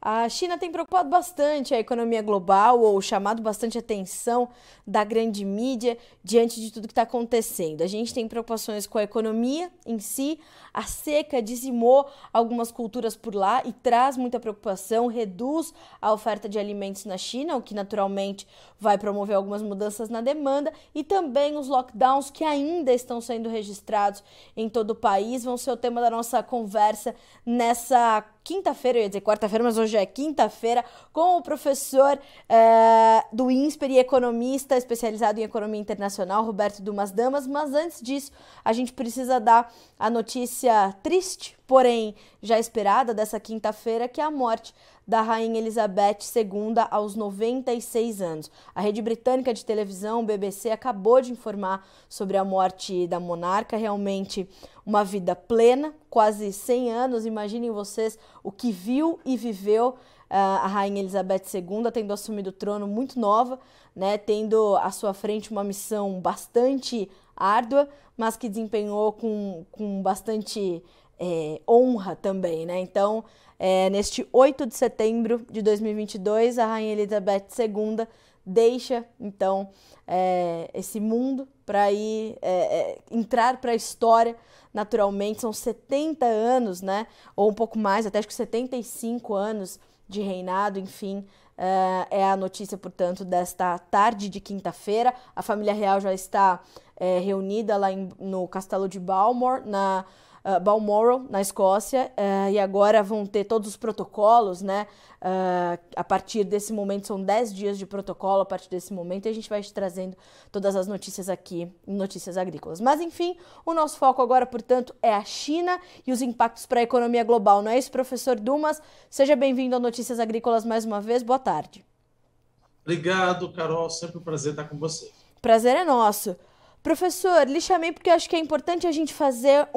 A China tem preocupado bastante a economia global ou chamado bastante atenção da grande mídia diante de tudo que está acontecendo. A gente tem preocupações com a economia em si, a seca dizimou algumas culturas por lá e traz muita preocupação, reduz a oferta de alimentos na China, o que naturalmente vai promover algumas mudanças na demanda, e também os lockdowns que ainda estão sendo registrados em todo o país vão ser o tema da nossa conversa nessa quinta-feira, eu ia dizer quarta-feira, mas hoje é quinta-feira, com o professor do INSPER e economista especializado em economia internacional, Roberto Dumas Damas. Mas antes disso, a gente precisa dar a notícia triste, porém já esperada dessa quinta-feira, que é a morte da Rainha Elizabeth II aos 96 anos. A rede britânica de televisão, BBC, acabou de informar sobre a morte da monarca, realmente uma vida plena, quase 100 anos. Imaginem vocês o que viu e viveu a Rainha Elizabeth II, tendo assumido o trono muito nova, né, tendo à sua frente uma missão bastante árdua, mas que desempenhou com bastante honra também, né? Então, neste 8 de setembro de 2022, a Rainha Elizabeth II deixa, então, esse mundo para ir entrar para a história, naturalmente. São 70 anos, né? Ou um pouco mais, até acho que 75 anos de reinado, enfim. É a notícia, portanto, desta tarde de quinta-feira. A família real já está reunida lá no Castelo de Balmoral, na Escócia, e agora vão ter todos os protocolos, né? A partir desse momento, são 10 dias de protocolo a partir desse momento, e a gente vai te trazendo todas as notícias aqui em Notícias Agrícolas. Mas, enfim, o nosso foco agora, portanto, é a China e os impactos para a economia global. Não é isso, professor Dumas? Seja bem-vindo a Notícias Agrícolas mais uma vez. Boa tarde. Obrigado, Carol. Sempre um prazer estar com você. Prazer é nosso. Professor, lhe chamei porque eu acho que é importante a gente fazer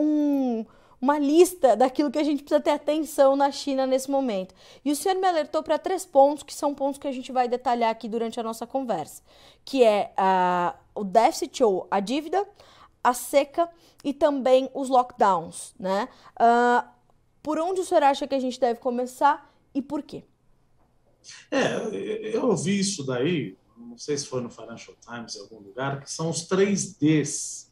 uma lista daquilo que a gente precisa ter atenção na China nesse momento. E o senhor me alertou para 3 pontos, que são pontos que a gente vai detalhar aqui durante a nossa conversa, que é o déficit ou a dívida, a seca e também os lockdowns, né? Por onde o senhor acha que a gente deve começar e por quê? Eu ouvi isso daí, não sei se foi no Financial Times em algum lugar, que são os 3 Ds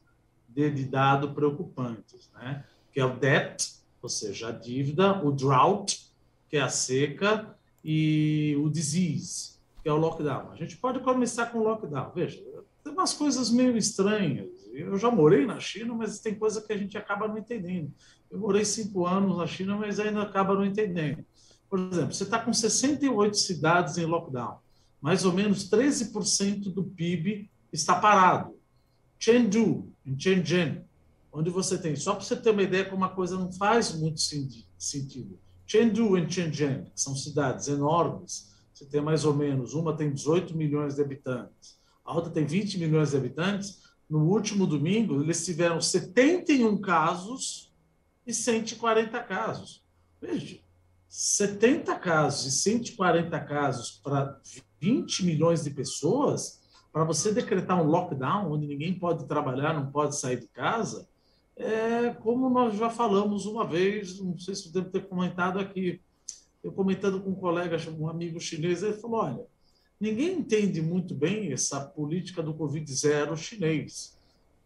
de dado preocupantes, né? Que é o debt, ou seja, a dívida, o drought, que é a seca, e o disease, que é o lockdown. A gente pode começar com o lockdown. Veja, tem umas coisas meio estranhas. Eu já morei na China, mas tem coisa que a gente acaba não entendendo. Eu morei 5 anos na China, mas ainda acaba não entendendo. Por exemplo, você está com 68 cidades em lockdown. Mais ou menos 13% do PIB está parado. Chengdu, em Shenzhen, onde você tem, só para você ter uma ideia como uma coisa não faz muito sentido. Chengdu e Shenzhen, que são cidades enormes, você tem mais ou menos, uma tem 18 milhões de habitantes, a outra tem 20 milhões de habitantes. No último domingo, eles tiveram 71 casos e 140 casos. Veja, 70 casos e 140 casos para 20 milhões de pessoas, para você decretar um lockdown, onde ninguém pode trabalhar, não pode sair de casa, como nós já falamos uma vez, não sei se eu devo ter comentado aqui, eu comentando com um colega, um amigo chinês, ele falou, olha, ninguém entende muito bem essa política do Covid-0 chinês,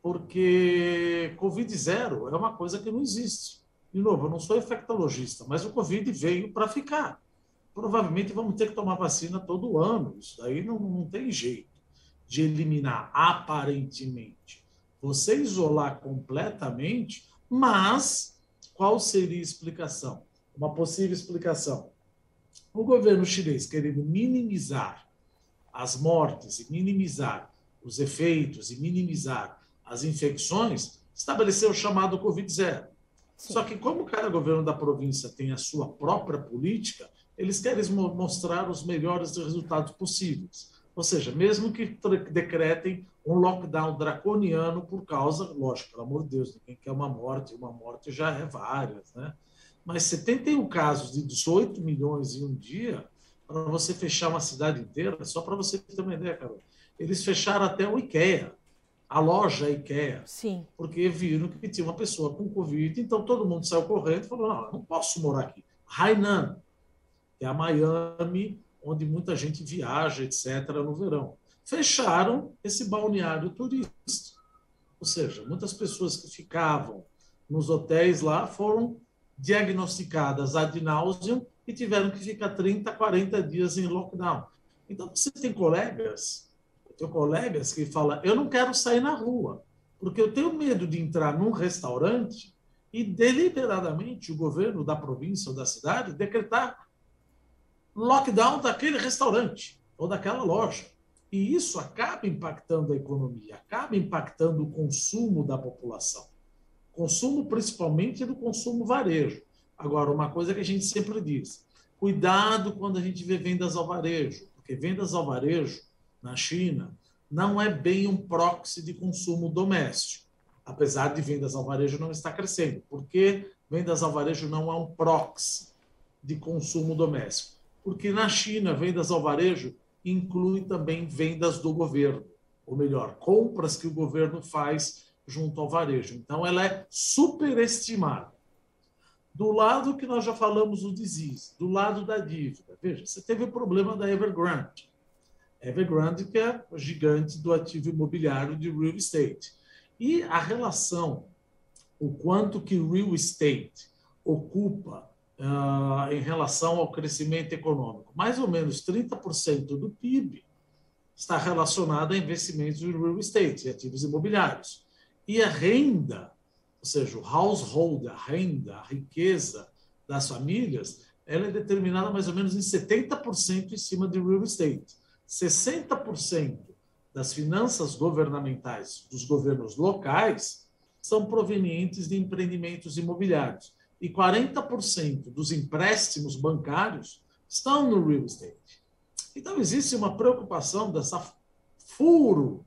porque Covid-0 é uma coisa que não existe. De novo, eu não sou infectologista, mas o Covid veio para ficar. Provavelmente vamos ter que tomar vacina todo ano. Isso daí não tem jeito de eliminar, aparentemente. Você isolar completamente, mas qual seria a explicação? Uma possível explicação. O governo chinês querendo minimizar as mortes e minimizar os efeitos e minimizar as infecções, estabeleceu o chamado Covid-0. Sim. Só que, como cada governo da província tem a sua própria política, eles querem mostrar os melhores resultados possíveis. Ou seja, mesmo que decretem um lockdown draconiano por causa, lógico, pelo amor de Deus, ninguém quer uma morte já é várias, né? Mas 71 casos de 18 milhões em um dia, para você fechar uma cidade inteira, só para você ter uma ideia, Carol, eles fecharam até o IKEA, a loja IKEA, Sim. porque viram que tinha uma pessoa com Covid, então todo mundo saiu correndo e falou, não, eu não posso morar aqui. Hainan, que é a Miami, onde muita gente viaja, etc., no verão. Fecharam esse balneário turístico. Ou seja, muitas pessoas que ficavam nos hotéis lá foram diagnosticadas ad nauseam e tiveram que ficar 30, 40 dias em lockdown. Então, você tem colegas, eu tenho colegas que falam, eu não quero sair na rua, porque eu tenho medo de entrar num restaurante e deliberadamente o governo da província ou da cidade decretar lockdown daquele restaurante ou daquela loja. E isso acaba impactando a economia, acaba impactando o consumo da população. Consumo principalmente do consumo varejo. Agora, uma coisa que a gente sempre diz, cuidado quando a gente vê vendas ao varejo, porque vendas ao varejo na China não é bem um proxy de consumo doméstico, apesar de vendas ao varejo não estar crescendo. Porque vendas ao varejo não é um proxy de consumo doméstico? Porque na China, vendas ao varejo inclui também vendas do governo, ou melhor, compras que o governo faz junto ao varejo. Então, ela é superestimada. Do lado que nós já falamos do disease, do lado da dívida. Veja, você teve o problema da Evergrande. Evergrande, que é o gigante do ativo imobiliário de real estate. E a relação, o quanto que real estate ocupa em relação ao crescimento econômico. Mais ou menos 30% do PIB está relacionado a investimentos em real estate, ativos imobiliários. E a renda, ou seja, o household, a renda, a riqueza das famílias, ela é determinada mais ou menos em 70% em cima de real estate. 60% das finanças governamentais dos governos locais são provenientes de empreendimentos imobiliários. E 40% dos empréstimos bancários estão no real estate. Então, existe uma preocupação dessa furo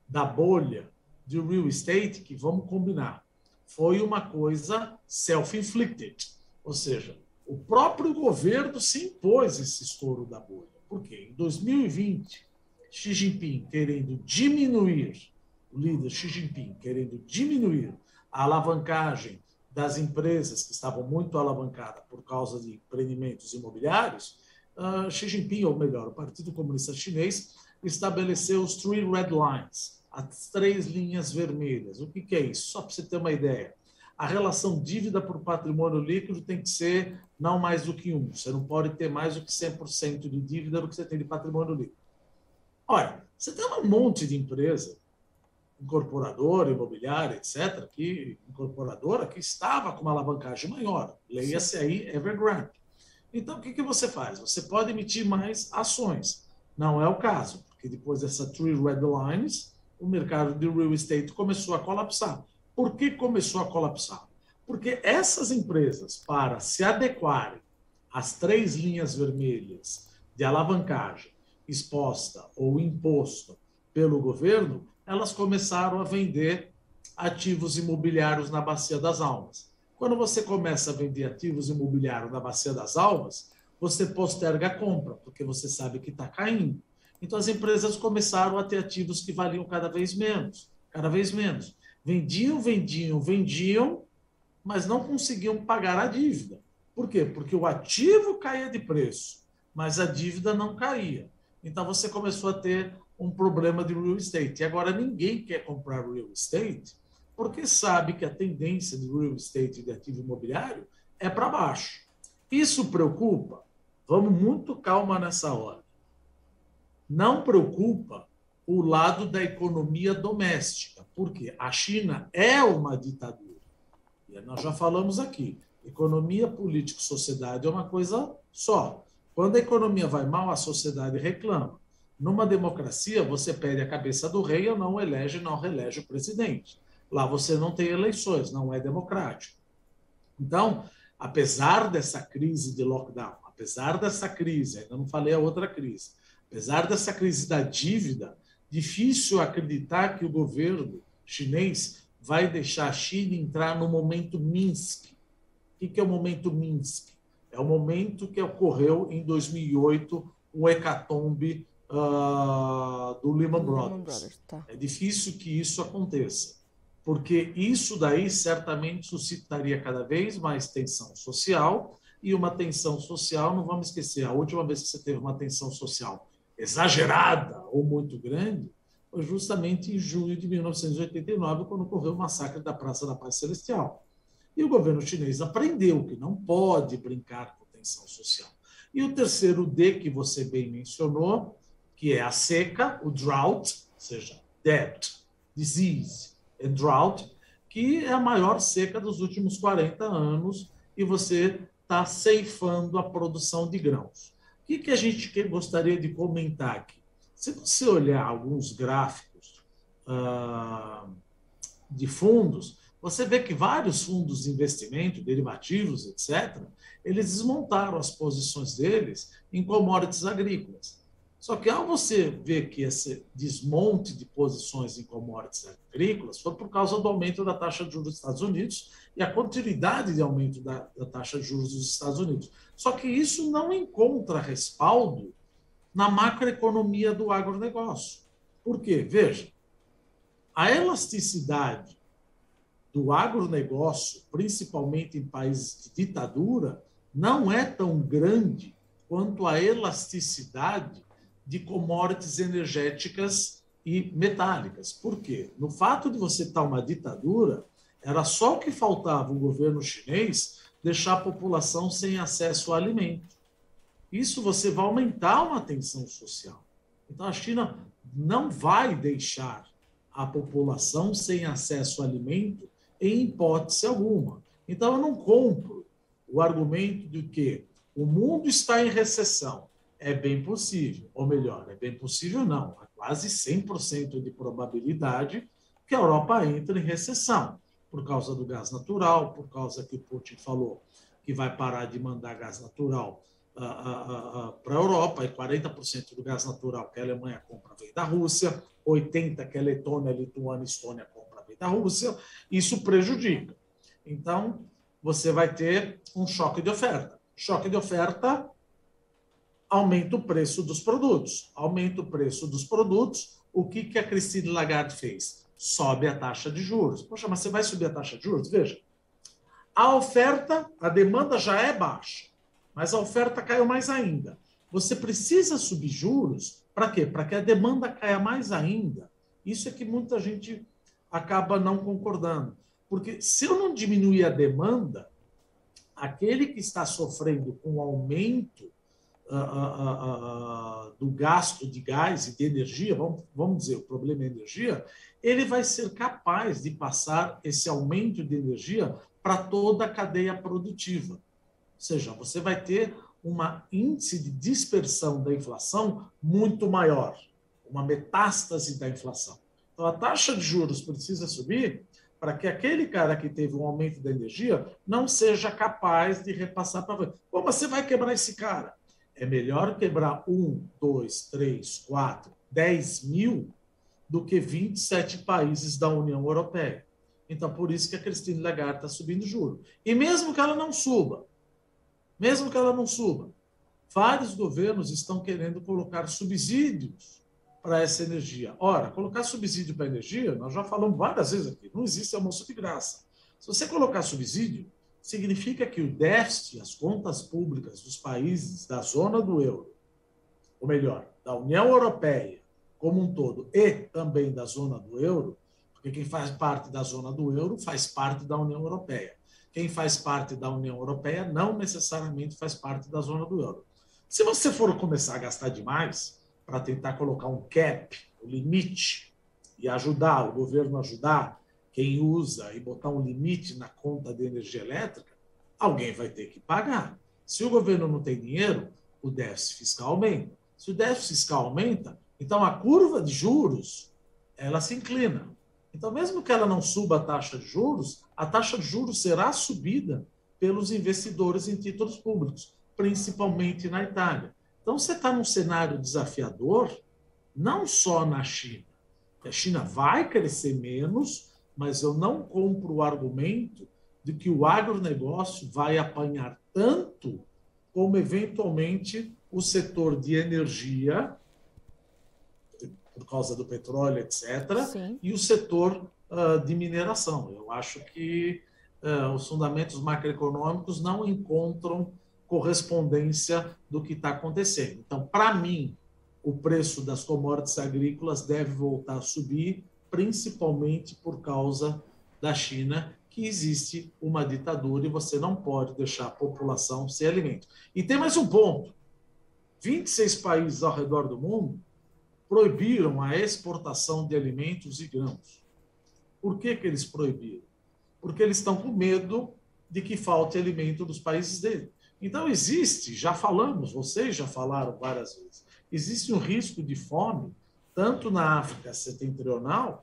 da bolha de real estate, que, vamos combinar, foi uma coisa self-inflicted. Ou seja, o próprio governo se impôs esse estouro da bolha. Por quê? Em 2020, Xi Jinping querendo diminuir, o líder Xi Jinping querendo diminuir a alavancagem das empresas que estavam muito alavancadas por causa de empreendimentos imobiliários, Xi Jinping, ou melhor, o Partido Comunista Chinês, estabeleceu os Three Red Lines, as 3 linhas vermelhas. O que é isso? Só para você ter uma ideia. A relação dívida por patrimônio líquido tem que ser não mais do que 1. Você não pode ter mais do que 100% de dívida do que você tem de patrimônio líquido. Olha, você tem um monte de empresa, incorporadora, imobiliária, etc., incorporadora que estava com uma alavancagem maior. Leia-se aí Evergrande. Então, o que você faz? Você pode emitir mais ações. Não é o caso, porque depois dessa Three Red Lines, o mercado de real estate começou a colapsar. Por que começou a colapsar? Porque essas empresas, para se adequarem às 3 linhas vermelhas de alavancagem exposta ou imposto pelo governo, elas começaram a vender ativos imobiliários na Bacia das Almas. Quando você começa a vender ativos imobiliários na Bacia das Almas, você posterga a compra, porque você sabe que está caindo. Então, as empresas começaram a ter ativos que valiam cada vez menos, cada vez menos. Vendiam, mas não conseguiam pagar a dívida. Por quê? Porque o ativo caía de preço, mas a dívida não caía. Então, você começou a ter um problema de real estate. E agora ninguém quer comprar real estate porque sabe que a tendência de real estate e de ativo imobiliário é para baixo. Isso preocupa? Vamos muito calma nessa hora. Não preocupa o lado da economia doméstica, porque a China é uma ditadura. E nós já falamos aqui, economia, política e sociedade é uma coisa só. Quando a economia vai mal, a sociedade reclama. Numa democracia, você pede a cabeça do rei ou não reelege o presidente. Lá você não tem eleições, não é democrático. Então, apesar dessa crise de lockdown, apesar dessa crise, ainda não falei a outra crise, apesar dessa crise da dívida, difícil acreditar que o governo chinês vai deixar a China entrar no momento Minsk. O que é o momento Minsk? É o momento que ocorreu em 2008, o hecatombe do Lehman Brothers. Tá. É difícil que isso aconteça, porque isso daí certamente suscitaria cada vez mais tensão social e uma tensão social. Não vamos esquecer, a última vez que você teve uma tensão social exagerada ou muito grande foi justamente em junho de 1989, quando ocorreu o massacre da Praça da Paz Celestial. E o governo chinês aprendeu que não pode brincar com tensão social. E o terceiro D, que você bem mencionou, que é a seca, o drought, ou seja, debt, disease and drought, que é a maior seca dos últimos 40 anos, e você está ceifando a produção de grãos. O que a gente gostaria de comentar aqui? Se você olhar alguns gráficos de fundos, você vê que vários fundos de investimento, derivativos, etc., eles desmontaram as posições deles em commodities agrícolas. Só que ao você ver que esse desmonte de posições em commodities agrícolas foi por causa do aumento da taxa de juros dos Estados Unidos e a continuidade de aumento da taxa de juros dos Estados Unidos. Só que isso não encontra respaldo na macroeconomia do agronegócio. Por quê? Veja, a elasticidade do agronegócio, principalmente em países de ditadura, não é tão grande quanto a elasticidade de commodities energéticas e metálicas. Por quê? No fato de você estar uma ditadura, era só o que faltava o governo chinês deixar a população sem acesso a alimento. Isso você vai aumentar uma tensão social. Então, a China não vai deixar a população sem acesso a alimento em hipótese alguma. Então, eu não compro o argumento de que o mundo está em recessão. É bem possível, ou melhor, é bem possível não, há quase 100% de probabilidade que a Europa entre em recessão, por causa do gás natural, por causa que o Putin falou que vai parar de mandar gás natural para a Europa, e 40% do gás natural que a Alemanha compra vem da Rússia, 80% que a Letônia, Lituânia e Estônia compra vem da Rússia, isso prejudica. Então, você vai ter um choque de oferta. Choque de oferta aumenta o preço dos produtos. Aumenta o preço dos produtos, o que a Christine Lagarde fez? Sobe a taxa de juros. Poxa, mas você vai subir a taxa de juros? Veja, a oferta, a demanda já é baixa, mas a oferta caiu mais ainda. Você precisa subir juros para quê? Para que a demanda caia mais ainda. Isso é que muita gente acaba não concordando. Porque se eu não diminuir a demanda, aquele que está sofrendo com o aumento do gasto de gás e de energia, vamos dizer, o problema é energia, ele vai ser capaz de passar esse aumento de energia para toda a cadeia produtiva. Ou seja, você vai ter um índice de dispersão da inflação muito maior, uma metástase da inflação. Então, a taxa de juros precisa subir para que aquele cara que teve um aumento da energia não seja capaz de repassar para... Pô, mas você vai quebrar esse cara. É melhor quebrar 1, 2, 3, 4, 10 mil do que 27 países da União Europeia. Então, por isso que a Christine Lagarde está subindo juros. E mesmo que ela não suba, vários governos estão querendo colocar subsídios para essa energia. Ora, colocar subsídio para a energia, nós já falamos várias vezes aqui, não existe almoço de graça. Se você colocar subsídio, significa que o déficit, as contas públicas dos países da zona do euro, ou melhor, da União Europeia como um todo, e também da zona do euro, porque quem faz parte da zona do euro faz parte da União Europeia. Quem faz parte da União Europeia não necessariamente faz parte da zona do euro. Se você for começar a gastar demais para tentar colocar um cap, um limite, e ajudar, o governo ajudar quem usa e botar um limite na conta de energia elétrica, alguém vai ter que pagar. Se o governo não tem dinheiro, o déficit fiscal aumenta. Se o déficit fiscal aumenta, então a curva de juros, ela se inclina. Então, mesmo que ela não suba a taxa de juros será subida pelos investidores em títulos públicos, principalmente na Itália. Então, você está num cenário desafiador, não só na China. A China vai crescer menos, mas eu não compro o argumento de que o agronegócio vai apanhar tanto como, eventualmente, o setor de energia, por causa do petróleo, etc., Sim. e o setor de mineração. Eu acho que os fundamentos macroeconômicos não encontram correspondência do que está acontecendo. Então, para mim, o preço das commodities agrícolas deve voltar a subir, principalmente por causa da China, que existe uma ditadura e você não pode deixar a população sem alimento. E tem mais um ponto: 26 países ao redor do mundo proibiram a exportação de alimentos e grãos. Por que eles proibiram? Porque eles estão com medo de que falte alimento nos países deles. Então, existe, já falamos, vocês já falaram várias vezes, existe um risco de fome, tanto na África setentrional,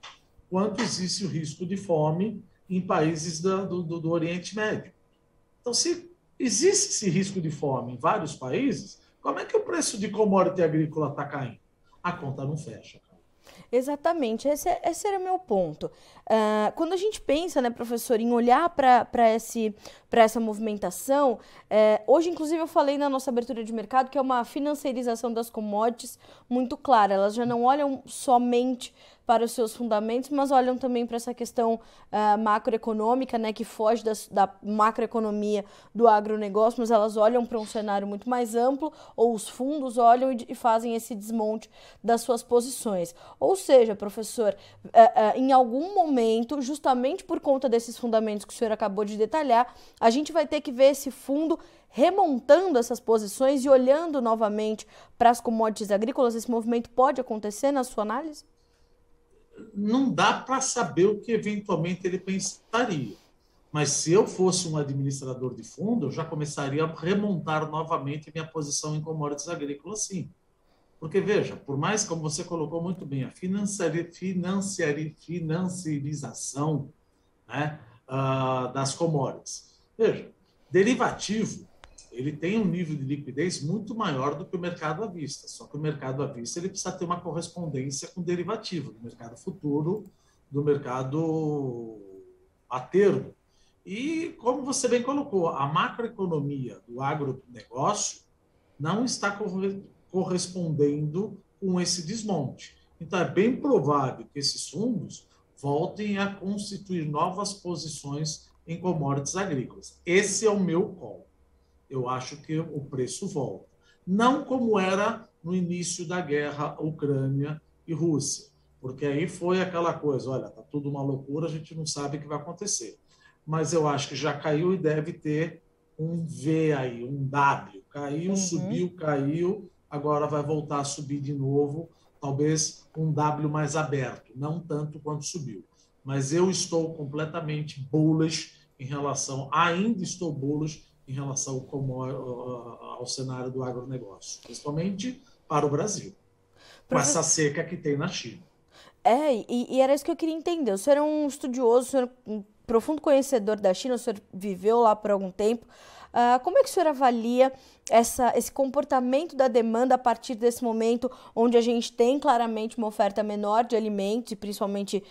quanto existe o risco de fome em países do Oriente Médio. Então, se existe esse risco de fome em vários países, como é que o preço de commodity agrícola está caindo? A conta não fecha. Exatamente, esse era o meu ponto. Quando a gente pensa, né, professor, em olhar para essa movimentação, hoje, inclusive, eu falei na nossa abertura de mercado que é uma financiarização das commodities muito clara. Elas já não olham somente para os seus fundamentos, mas olham também para essa questão macroeconômica, né, que foge da macroeconomia do agronegócio, mas elas olham para um cenário muito mais amplo, ou os fundos olham e fazem esse desmonte das suas posições. Ou seja, professor, em algum momento, justamente por conta desses fundamentos que o senhor acabou de detalhar, a gente vai ter que ver esse fundo remontando essas posições e olhando novamente para as commodities agrícolas. Esse movimento pode acontecer na sua análise? Não dá para saber o que eventualmente ele pensaria. Mas se eu fosse um administrador de fundo, eu já começaria a remontar novamente minha posição em commodities agrícolas, sim. Porque, veja, por mais, como você colocou muito bem, a financiarização, né, das commodities. Veja, derivativo, ele tem um nível de liquidez muito maior do que o mercado à vista. Só que o mercado à vista ele precisa ter uma correspondência com o derivativo, do mercado futuro, do mercado a termo. E, como você bem colocou, a macroeconomia do agronegócio não está correspondendo com esse desmonte. Então, é bem provável que esses fundos voltem a constituir novas posições em commodities agrícolas. Esse é o meu call. Eu acho que o preço volta. Não como era no início da guerra Ucrânia e Rússia, porque aí foi aquela coisa, olha, está tudo uma loucura, a gente não sabe o que vai acontecer. Mas eu acho que já caiu e deve ter um V aí, um W. Caiu, subiu, caiu, agora vai voltar a subir de novo, talvez um W mais aberto, não tanto quanto subiu. Mas eu estou completamente bullish em relação, ainda estou bullish em relação ao cenário do agronegócio, principalmente para o Brasil, com essa seca que tem na China. E era isso que eu queria entender. O senhor é um estudioso, o senhor é um profundo conhecedor da China, o senhor viveu lá por algum tempo. Como é que o senhor avalia esse comportamento da demanda a partir desse momento onde a gente tem claramente uma oferta menor de alimentos e principalmente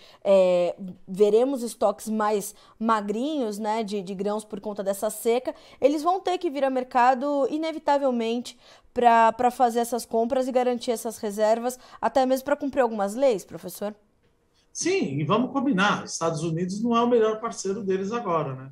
veremos estoques mais magrinhos, né, de grãos por conta dessa seca? Eles vão ter que vir ao mercado inevitavelmente para fazer essas compras e garantir essas reservas, até mesmo para cumprir algumas leis, professor? Sim, e vamos combinar, Estados Unidos não é o melhor parceiro deles agora, né?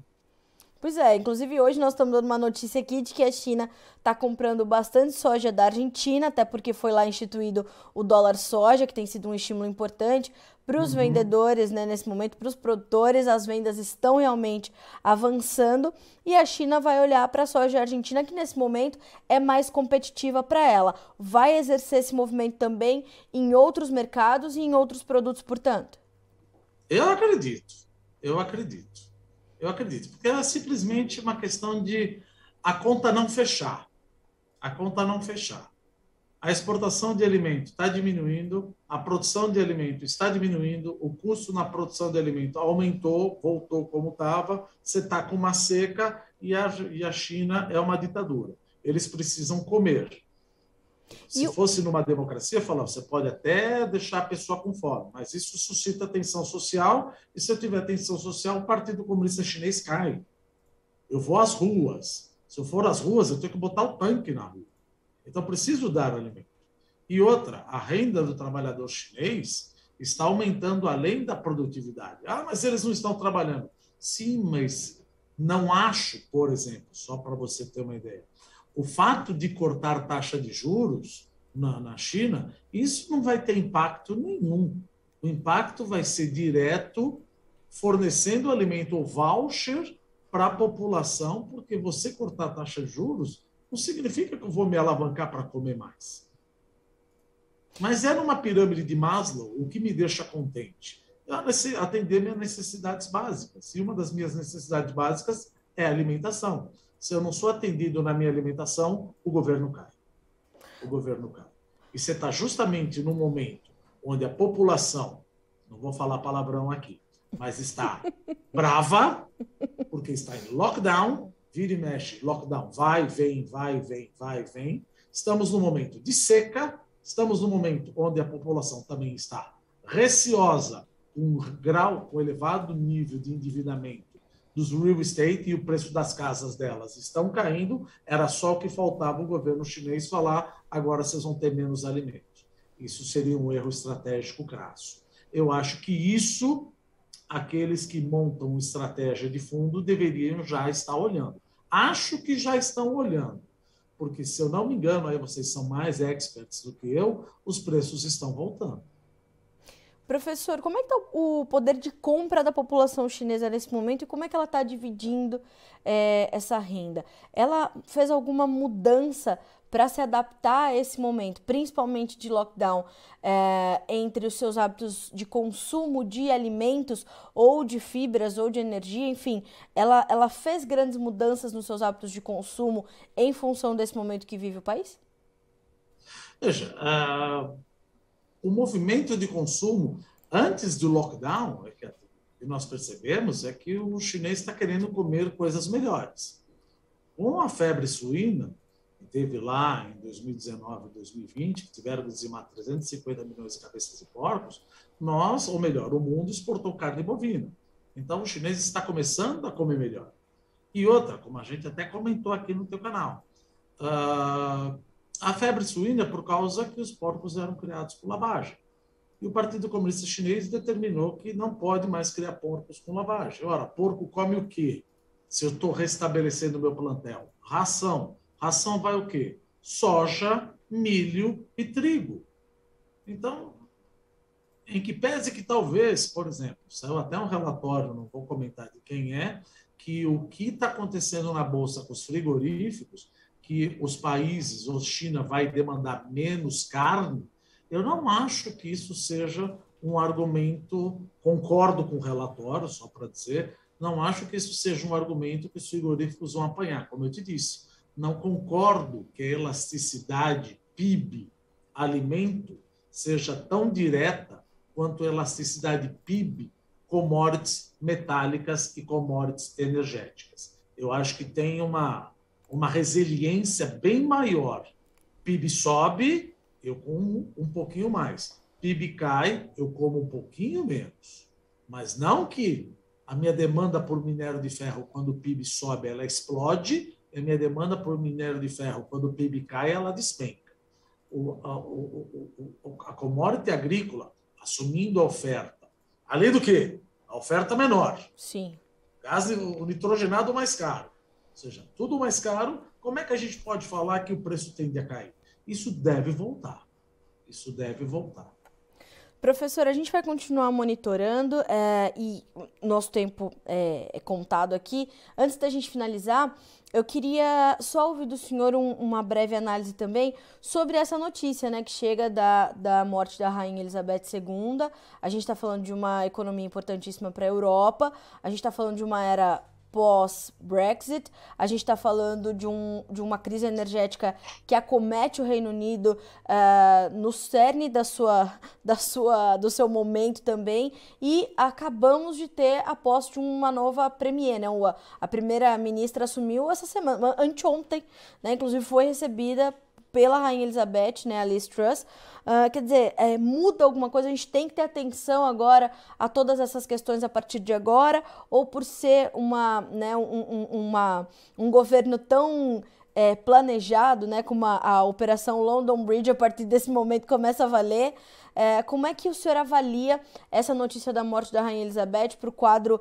Pois é, inclusive hoje nós estamos dando uma notícia aqui de que a China está comprando bastante soja da Argentina, até porque foi lá instituído o dólar soja, que tem sido um estímulo importante para os vendedores, né, nesse momento, para os produtores. As vendas estão realmente avançando e a China vai olhar para a soja argentina, que nesse momento é mais competitiva para ela. Vai exercer esse movimento também em outros mercados e em outros produtos, portanto? Eu acredito, eu acredito. Eu acredito, porque é simplesmente uma questão de a conta não fechar. A conta não fechar. A exportação de alimento está diminuindo, a produção de alimento está diminuindo, o custo na produção de alimento aumentou, voltou como estava, você está com uma seca e a China é uma ditadura. Eles precisam comer. Se fosse numa democracia, eu falava, você pode até deixar a pessoa com fome, mas isso suscita tensão social, e se eu tiver tensão social, o Partido Comunista Chinês cai. Eu vou às ruas. Se eu for às ruas, eu tenho que botar o tanque na rua. Então, preciso dar alimento. E outra, a renda do trabalhador chinês está aumentando além da produtividade. Ah, mas eles não estão trabalhando. Sim, mas não acho, por exemplo, só para você ter uma ideia, o fato de cortar taxa de juros na China, isso não vai ter impacto nenhum. O impacto vai ser direto, fornecendo alimento ou voucher para a população, porque você cortar a taxa de juros não significa que eu vou me alavancar para comer mais. Mas é numa pirâmide de Maslow o que me deixa contente. Atender minhas necessidades básicas. E uma das minhas necessidades básicas é a alimentação. Se eu não sou atendido na minha alimentação, o governo cai. O governo cai. E você está justamente no momento onde a população, não vou falar palavrão aqui, mas está brava, porque está em lockdown, vira e mexe, lockdown, vai, vem, vai, vem, vai, vem. Estamos no momento de seca, estamos no momento onde a população também está receosa, com elevado nível de endividamento dos real estate e o preço das casas delas estão caindo, era só o que faltava o governo chinês falar, agora vocês vão ter menos alimentos. Isso seria um erro estratégico crasso. Eu acho que isso, aqueles que montam estratégia de fundo deveriam já estar olhando. Acho que já estão olhando, porque, se eu não me engano, aí vocês são mais experts do que eu, os preços estão voltando. Professor, como é que está o poder de compra da população chinesa nesse momento e como é que ela está dividindo essa renda? Ela fez alguma mudança para se adaptar a esse momento, principalmente de lockdown, entre os seus hábitos de consumo de alimentos ou de fibras ou de energia, enfim, ela fez grandes mudanças nos seus hábitos de consumo em função desse momento que vive o país? Veja, o movimento de consumo antes do lockdown, que nós percebemos, é que o chinês está querendo comer coisas melhores. Com a febre suína, que teve lá em 2019 e 2020, que tiveram que dizimar 350 milhões de cabeças de porcos, nós, ou melhor, o mundo exportou carne bovina. Então, o chinês está começando a comer melhor. E outra, como a gente até comentou aqui no teu canal, a febre suína é por causa que os porcos eram criados por lavagem. E o Partido Comunista Chinês determinou que não pode mais criar porcos com lavagem. Ora, porco come o quê? Se eu estou restabelecendo o meu plantel? Ração. Ração vai o quê? Soja, milho e trigo. Então, em que pese que talvez, por exemplo, saiu até um relatório, não vou comentar de quem é, que o que está acontecendo na Bolsa com os frigoríficos, que os países, ou China vai demandar menos carne, eu não acho que isso seja um argumento, concordo com o relatório, só para dizer, não acho que isso seja um argumento que os frigoríficos vão apanhar, como eu te disse. Não concordo que a elasticidade PIB, alimento, seja tão direta quanto a elasticidade PIB, commodities metálicas e commodities energéticas. Eu acho que tem uma resiliência bem maior. PIB sobe, eu como um pouquinho mais. PIB cai, eu como um pouquinho menos. Mas não que a minha demanda por minério de ferro, quando o PIB sobe, ela explode, e a minha demanda por minério de ferro, quando o PIB cai, ela despenca. A commodity agrícola, assumindo a oferta, além do que? A oferta menor. Sim. Gás, o nitrogenado mais caro. Ou seja, tudo mais caro, como é que a gente pode falar que o preço tende a cair? Isso deve voltar. Isso deve voltar. Professor, a gente vai continuar monitorando e nosso tempo é contado aqui. Antes da gente finalizar, eu queria só ouvir do senhor uma breve análise também sobre essa notícia, né, que chega da morte da Rainha Elizabeth II. A gente está falando de uma economia importantíssima para a Europa, a gente está falando de uma era pós-Brexit, a gente está falando de uma crise energética que acomete o Reino Unido no cerne do seu momento também, e acabamos de ter a posse de uma nova premier, né? A primeira-ministra assumiu essa semana, anteontem, né? Inclusive foi recebida pela Rainha Elizabeth, né, a Liz Truss. Quer dizer, muda alguma coisa? A gente tem que ter atenção agora a todas essas questões a partir de agora, ou por ser um governo tão planejado, né, como a Operação London Bridge, a partir desse momento começa a valer. Como é que o senhor avalia essa notícia da morte da Rainha Elizabeth para o quadro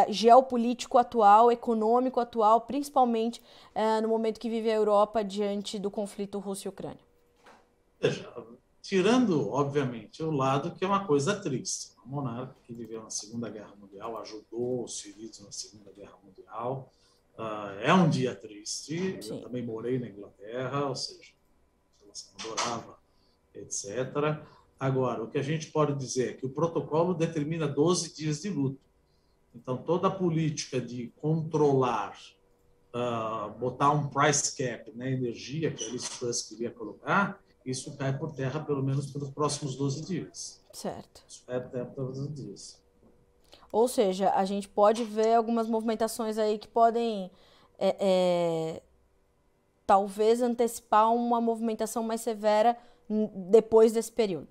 geopolítico atual, econômico atual, principalmente no momento que vive a Europa diante do conflito Rússia e Ucrânia? Veja, tirando, obviamente, o lado que é uma coisa triste. Um monarca que viveu na Segunda Guerra Mundial, ajudou os feridos na Segunda Guerra Mundial. É um dia triste. Sim. Eu também morei na Inglaterra, ou seja, a relação adorava, etc. Agora, o que a gente pode dizer é que o protocolo determina 12 dias de luto. Então, toda a política de controlar, botar um price cap na energia que a Liz Truss queria colocar, isso cai por terra pelo menos pelos próximos 12 dias. Certo. Isso cai por terra pelos 12 dias. Ou seja, a gente pode ver algumas movimentações aí que podem talvez antecipar uma movimentação mais severa depois desse período.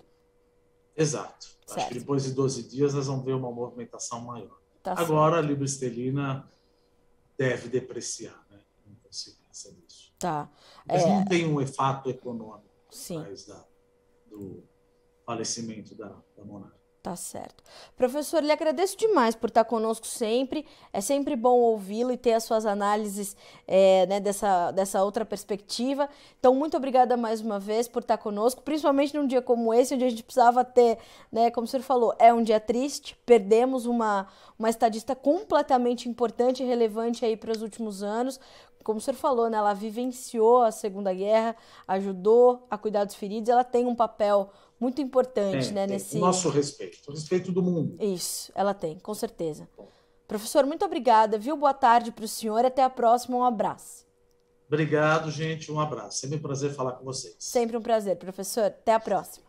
Exato. Certo. Acho que depois de 12 dias nós vamos ver uma movimentação maior. Tá Agora, certo. a libra esterlina deve depreciar, né? Em consequência disso. Tá. Mas não tem um efeito econômico Sim. atrás do falecimento da monarca. Tá certo. Professor, lhe agradeço demais por estar conosco sempre. É sempre bom ouvi-lo e ter as suas análises né, dessa outra perspectiva. Então, muito obrigada mais uma vez por estar conosco, principalmente num dia como esse, onde a gente precisava ter, né, como o senhor falou, é um dia triste, perdemos uma estadista completamente importante e relevante aí para os últimos anos. Como o senhor falou, né, ela vivenciou a Segunda Guerra, ajudou a cuidar dos feridos, ela tem um papel muito importante, né, nesse... O nosso respeito, o respeito do mundo. Isso, ela tem, com certeza. Professor, muito obrigada, viu? Boa tarde para o senhor e até a próxima, um abraço. Obrigado, gente, um abraço. Sempre um prazer falar com vocês. Sempre um prazer, professor. Até a próxima.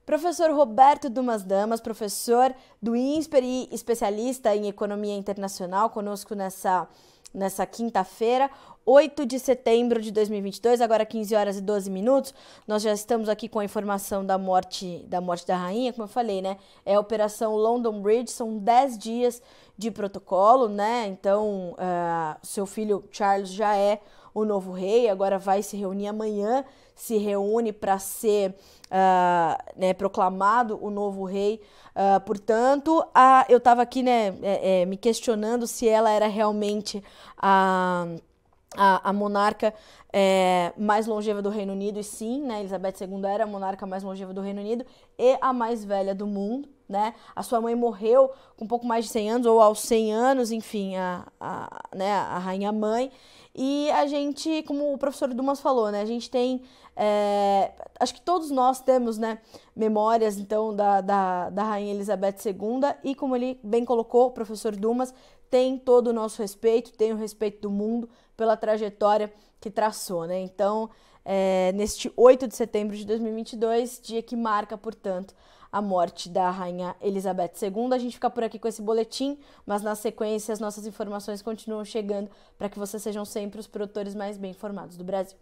Professor Roberto Dumas Damas, professor do INSPER e especialista em economia internacional, conosco nessa quinta-feira, 8 de setembro de 2022, agora 15 horas e 12 minutos. Nós já estamos aqui com a informação da morte da rainha, como eu falei, né? É a Operação London Bridge, são 10 dias de protocolo, né? Então, seu filho Charles já é o novo rei, agora vai se reunir amanhã, se reúne para ser proclamado o novo rei. Portanto, eu estava aqui, né, me questionando se ela era realmente a monarca mais longeva do Reino Unido, e sim, né, Elizabeth II era a monarca mais longeva do Reino Unido e a mais velha do mundo, né? A sua mãe morreu com um pouco mais de 100 anos, ou aos 100 anos, enfim, né, a rainha mãe. E a gente, como o professor Dumas falou, né, a gente tem, acho que todos nós temos, né, memórias, então, da rainha Elizabeth II, e como ele bem colocou, o professor Dumas, tem todo o nosso respeito, tem o respeito do mundo pela trajetória que traçou, né? Então, neste 8 de setembro de 2022, dia que marca, portanto, a morte da rainha Elizabeth II. A gente fica por aqui com esse boletim, mas na sequência as nossas informações continuam chegando para que vocês sejam sempre os produtores mais bem informados do Brasil.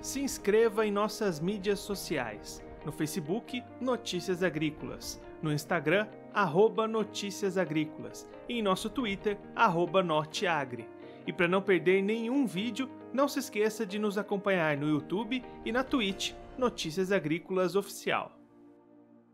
Se inscreva em nossas mídias sociais. No Facebook, Notícias Agrícolas. No Instagram, @Notícias Agrícolas. E em nosso Twitter, @Norteagri. E para não perder nenhum vídeo, não se esqueça de nos acompanhar no YouTube e na Twitch, Notícias Agrícolas Oficial.